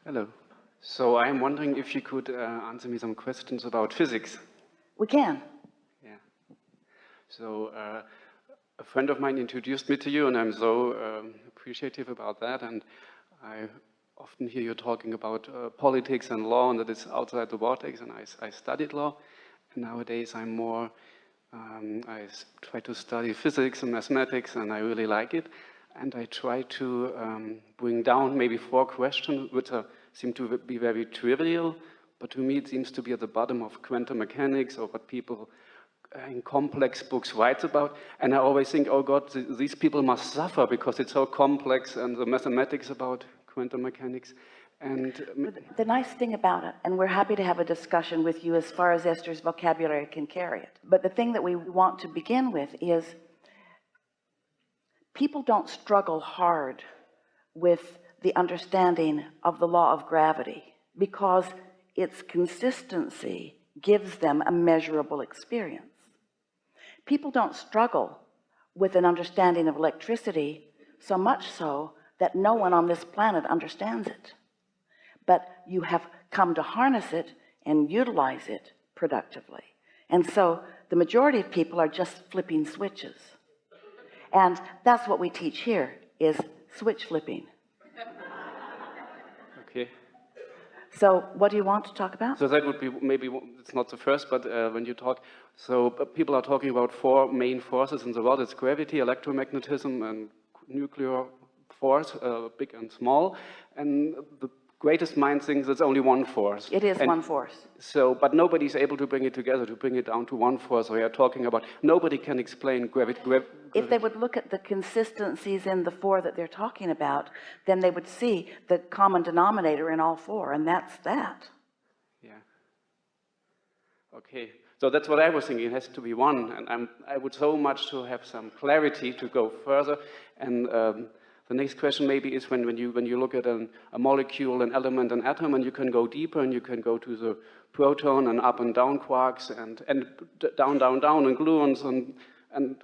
Hello. So I'm wondering if you could answer me some questions about physics. We can. Yeah. So a friend of mine introduced me to you, and I'm so appreciative about that. And I often hear you talking about politics and law, and that it's outside the vortex. And I studied law, and nowadays I'm more. Try to study physics and mathematics, and I really like it. And I try to bring down maybe 4 questions, which seem to be very trivial, but to me it seems to be at the bottom of quantum mechanics or what people in complex books write about. And I always think, oh God, these people must suffer because it's so complex, and the mathematics about quantum mechanics. And the nice thing about it, and we're happy to have a discussion with you as far as Esther's vocabulary can carry it, but the thing that we want to begin with is people don't struggle hard with the understanding of the law of gravity because its consistency gives them a measurable experience. People don't struggle with an understanding of electricity, so much so that no one on this planet understands it, but you have come to harness it and utilize it productively. And so the majority of people are just flipping switches, and that's what we teach here, is switch flipping. okay. So what do you want to talk about? So that would be maybe, it's not the first, but when you talk, so people are talking about 4 main forces in the world. It's gravity, electromagnetism, and nuclear force, big and small. And the greatest mind thinks it's only one force. It is one force. So, but nobody's able to bring it together, to bring it down to one force. So we are talking about, nobody can explain gravity. If they would look at the consistencies in the 4 that they're talking about, then they would see the common denominator in all 4, and that's that. Yeah. Okay. So that's what I was thinking. It has to be one, and I would so much to have some clarity to go further. And the next question maybe is when you look at a molecule, an element, an atom, and you can go deeper, and you can go to the proton and up and down quarks, and down, down, down, and gluons, and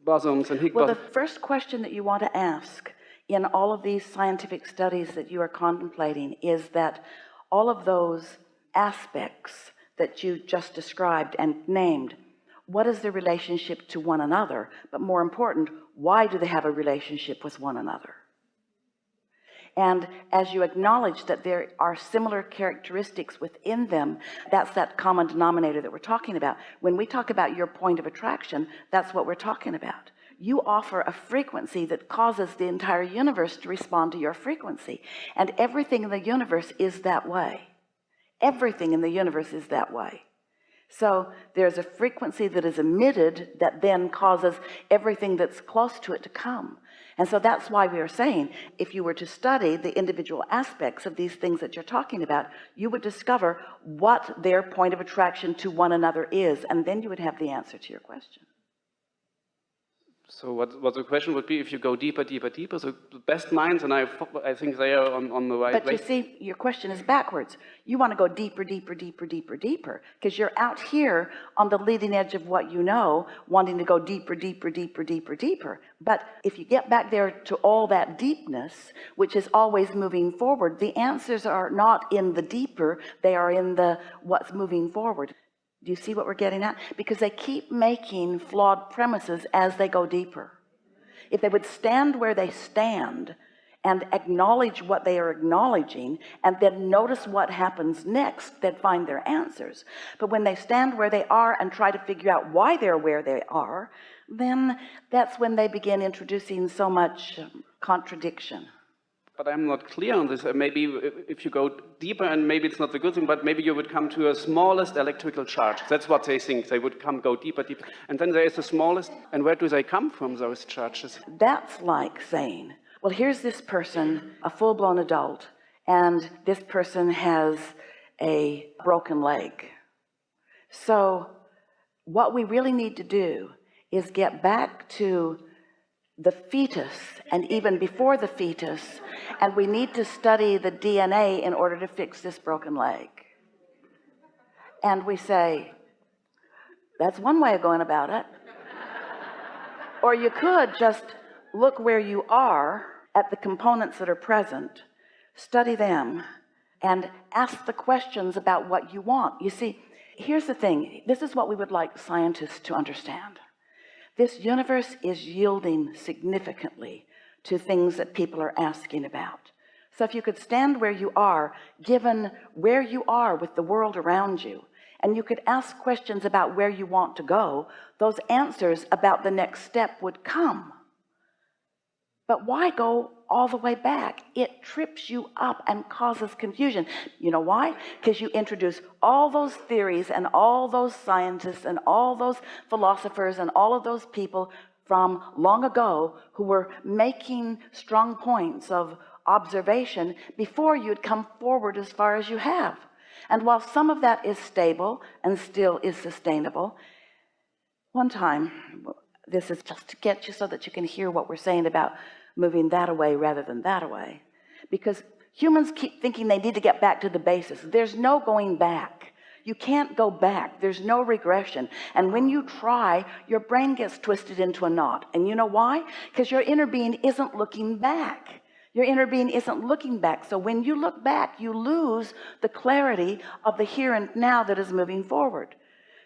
bosons and Higgs. Well, the first question that you want to ask in all of these scientific studies that you are contemplating is that all of those aspects that you just described and named, what is their relationship to one another? But more important, why do they have a relationship with one another? And as you acknowledge that there are similar characteristics within them, that's that common denominator that we're talking about. When we talk about your point of attraction, that's what we're talking about. You offer a frequency that causes the entire universe to respond to your frequency, and everything in the universe is that way. Everything in the universe is that way. So there's a frequency that is emitted that then causes everything that's close to it to come. And so that's why we are saying, if you were to study the individual aspects of these things that you're talking about, you would discover what their point of attraction to one another is, and then you would have the answer to your question. So what the question would be, if you go deeper, deeper, deeper, so the best minds, and I think they are on the right way. But you see, your question is backwards. You want to go deeper, deeper, deeper, deeper, deeper, because you're out here on the leading edge of what you know, wanting to go deeper, deeper, deeper, deeper, deeper. But if you get back there to all that deepness, which is always moving forward, the answers are not in the deeper, they are in the what's moving forward. Do you see what we're getting at? Because they keep making flawed premises as they go deeper. If they would stand where they stand and acknowledge what they are acknowledging and then notice what happens next, they'd find their answers. But when they stand where they are and try to figure out why they're where they are, then that's when they begin introducing so much contradiction. But I'm not clear on this. Maybe if you go deeper, and maybe it's not the good thing, but maybe you would come to a smallest electrical charge. That's what they think. They would go deeper, deeper. And then there is the smallest. And where do they come from, those charges? That's like saying, well, here's this person, a full-blown adult, and this person has a broken leg. So what we really need to do is get back to the fetus, and even before the fetus, and we need to study the DNA in order to fix this broken leg. And we say, that's one way of going about it. Or you could just look where you are at the components that are present, study them, and ask the questions about what you want. You see, here's the thing. This is what we would like scientists to understand. This universe is yielding significantly to things that people are asking about. So if you could stand where you are, given where you are with the world around you, and you could ask questions about where you want to go, those answers about the next step would come. But why go all the way back? It trips you up and causes confusion. You know why? Because you introduce all those theories and all those scientists and all those philosophers and all of those people from long ago who were making strong points of observation before you'd come forward as far as you have. And while some of that is stable and still is sustainable, one time, this is just to get you so that you can hear what we're saying about moving that away rather than that away, because humans keep thinking they need to get back to the basis. There's no going back. You can't go back. There's no regression. And when you try, your brain gets twisted into a knot. And you know why? Because your inner being isn't looking back. Your inner being isn't looking back. So when you look back, you lose the clarity of the here and now that is moving forward.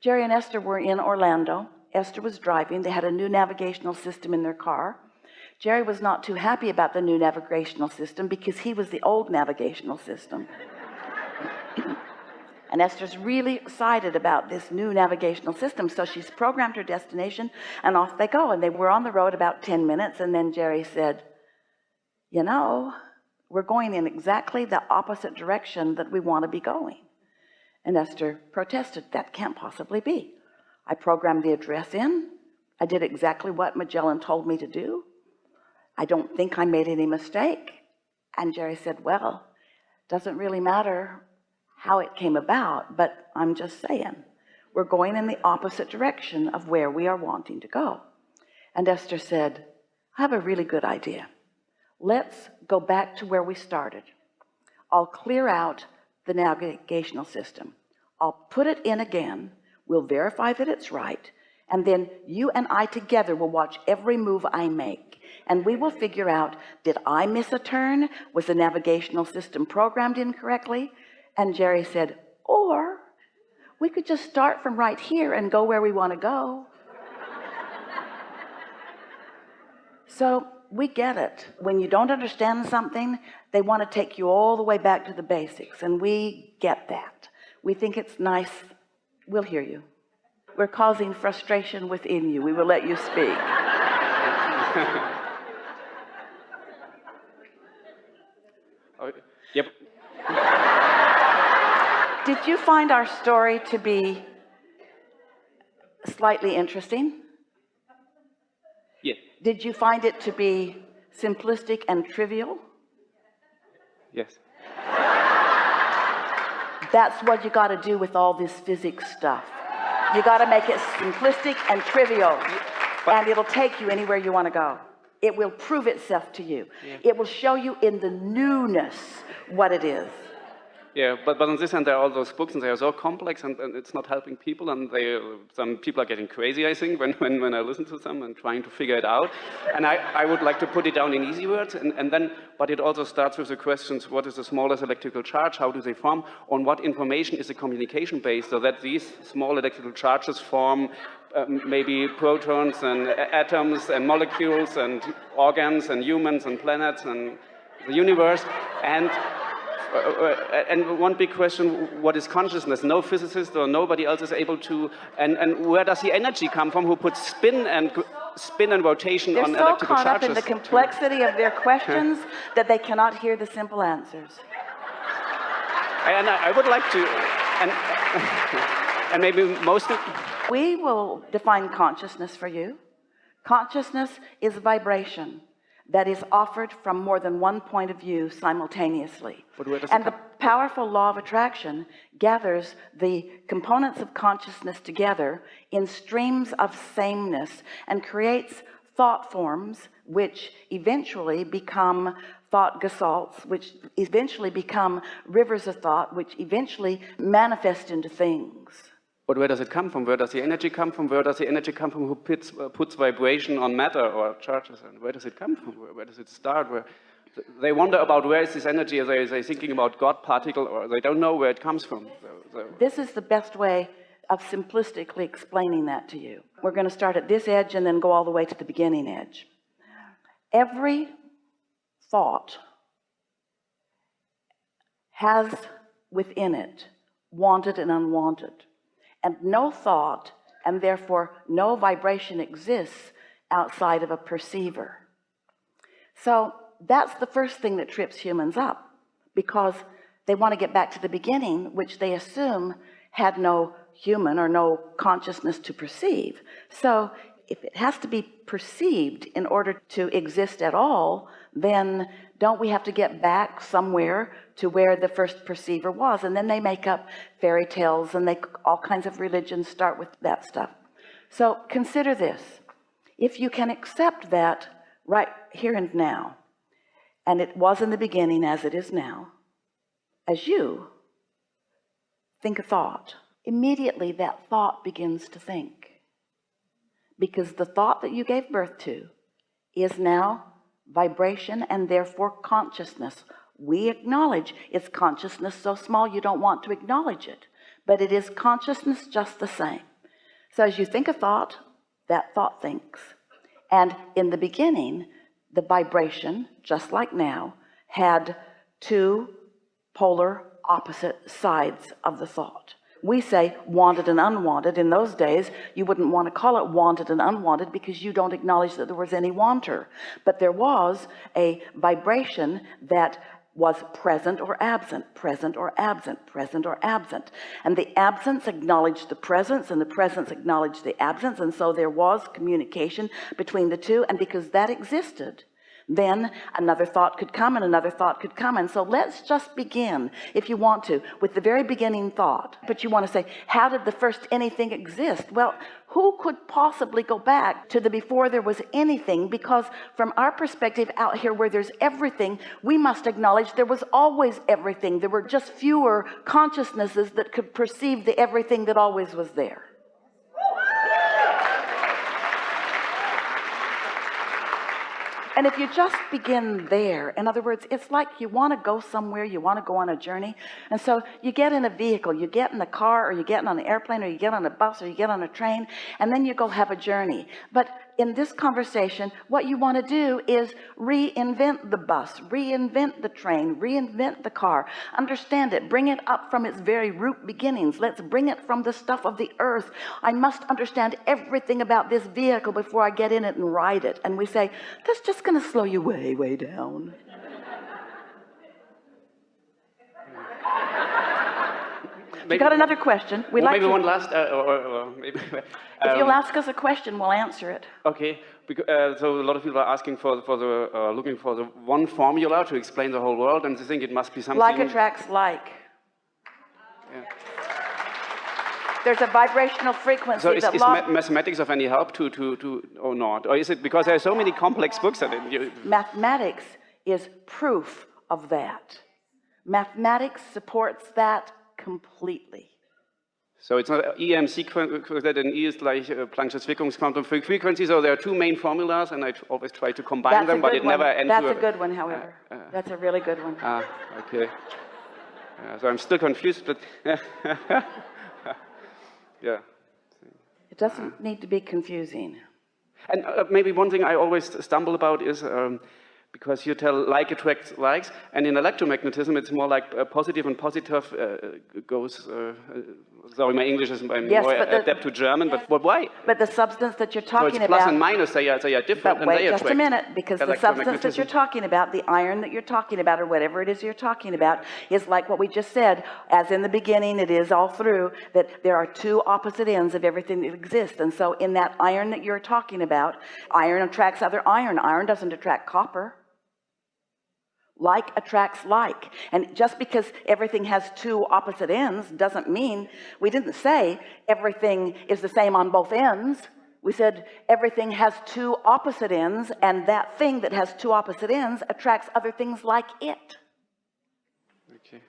Jerry and Esther were in Orlando. Esther was driving. They had a new navigational system in their car. Jerry was not too happy about the new navigational system because he was the old navigational system. And Esther's really excited about this new navigational system. So she's programmed her destination and off they go. And they were on the road about 10 minutes. And then Jerry said, you know, we're going in exactly the opposite direction that we want to be going. And Esther protested, that can't possibly be. I programmed the address in. I did exactly what Magellan told me to do. I don't think I made any mistake. And Jerry said, well, doesn't really matter how it came about, but I'm just saying, we're going in the opposite direction of where we are wanting to go. And Esther said, I have a really good idea. Let's go back to where we started. I'll clear out the navigational system. I'll put it in again. We'll verify that it's right. And then you and I together will watch every move I make. And we will figure out, did I miss a turn? Was the navigational system programmed incorrectly? And Jerry said, or we could just start from right here and go where we want to go. So we get it. When you don't understand something, they want to take you all the way back to the basics. And we get that. We think it's nice. We'll hear you. We're causing frustration within you. We will let you speak. Yep. Did you find our story to be slightly interesting? Yeah. Did you find it to be simplistic and trivial? Yes. That's what you got to do with all this physics stuff. You got to make it simplistic and trivial, and it'll take you anywhere you want to go. It will prove itself to you. Yeah. It will show you in the newness what it is. Yeah, but on this hand, there are all those books, and they are so complex, and it's not helping people, and some people are getting crazy, I think, when I listen to them and trying to figure it out. And I would like to put it down in easy words, and then, but it also starts with the questions, what is the smallest electrical charge, how do they form, on what information is the communication based, so that these small electrical charges form maybe protons and atoms and molecules and organs and humans and planets and the universe. And one big question, what is consciousness? No physicist or nobody else is able to, and where does the energy come from? Who puts spin and rotation on electrical charges? They're so caught up in the complexity of their questions that they cannot hear the simple answers. And I would like to, and maybe most of... We will define consciousness for you. Consciousness is vibration that is offered from more than one point of view simultaneously. And the powerful law of attraction gathers the components of consciousness together in streams of sameness and creates thought forms which eventually become thought gasalts, which eventually become rivers of thought, which eventually manifest into things. But where does it come from? Where does the energy come from? Where does the energy come from? Who puts vibration on matter or charges? And where does it come from? Where does it start? they wonder about where is this energy, they're thinking about God particle, or they don't know where it comes from. This is the best way of simplistically explaining that to you. We're going to start at this edge and then go all the way to the beginning edge. Every thought has within it wanted and unwanted, and no thought and therefore no vibration exists outside of a perceiver. So that's the first thing that trips humans up, because they want to get back to the beginning, which they assume had no human or no consciousness to perceive. So if it has to be perceived in order to exist at all, then don't we have to get back somewhere to where the first perceiver was? And then they make up fairy tales, and all kinds of religions start with that stuff. So consider this. If you can accept that right here and now, and it was in the beginning as it is now, as you think a thought, immediately that thought begins to think, because the thought that you gave birth to is now vibration and therefore consciousness. We acknowledge it's consciousness so small you don't want to acknowledge it, but it is consciousness just the same. So as you think a thought, that thought thinks. And in the beginning, the vibration, just like now, had two polar opposite sides of the thought. We say wanted and unwanted. In those days, you wouldn't want to call it wanted and unwanted, because you don't acknowledge that there was any wanter. But there was a vibration that was present or absent, present or absent, present or absent. And the absence acknowledged the presence, and the presence acknowledged the absence. And so there was communication between the two. And because that existed, then another thought could come, and another thought could come. And so let's just begin, if you want to, with the very beginning thought. But you want to say, how did the first anything exist? Well, who could possibly go back to the before there was anything? Because from our perspective out here where there's everything, we must acknowledge there was always everything. There were just fewer consciousnesses that could perceive the everything that always was there. And if you just begin there, in other words, it's like you want to go somewhere, you want to go on a journey. And so you get in a vehicle, you get in a car, or you get on an airplane, or you get on a bus, or you get on a train, and then you go have a journey. But in this conversation, what you want to do is reinvent the bus, reinvent the train, reinvent the car. Understand it, bring it up from its very root beginnings. Let's bring it from the stuff of the earth. I must understand everything about this vehicle before I get in it and ride it. And we say, that's just going to slow you way, way down. You got another question? We'd like maybe to, one last, or maybe. if you'll ask us a question, we'll answer it. Okay, so a lot of people are asking looking for the one formula to explain the whole world, and they think it must be something. Like attracts like. Yeah. There's a vibrational frequency. So is mathematics of any help or not? Or is it because there are so many complex books that Mathematics is proof of that. Mathematics supports that completely. So it's not EM sequence, that an E is like Planck's Wirkungsquantum frequency. So there are two main formulas, and I always try to combine them, but it never ends. That's a good one, however. That's a really good one. Okay. So I'm still confused, but yeah. It doesn't need to be confusing. And maybe one thing I always stumble about is because you tell like attracts likes, and in electromagnetism it's more like positive and positive goes. Sorry, my English is more adept to German, but why? But the substance that you're talking so it's plus and minus, they are different. But wait just a minute, because the substance that you're talking about, the iron that you're talking about, or whatever it is you're talking about, is like what we just said. As in the beginning, it is all through, that there are two opposite ends of everything that exists. And so in that iron that you're talking about, iron attracts other iron. Iron doesn't attract copper. Like attracts like. And just because everything has two opposite ends doesn't mean, we didn't say everything is the same on both ends. We said everything has two opposite ends, and that thing that has two opposite ends attracts other things like it. Okay.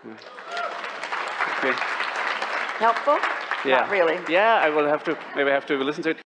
Okay. Helpful? Yeah. Not really. Yeah, maybe I have to listen to it.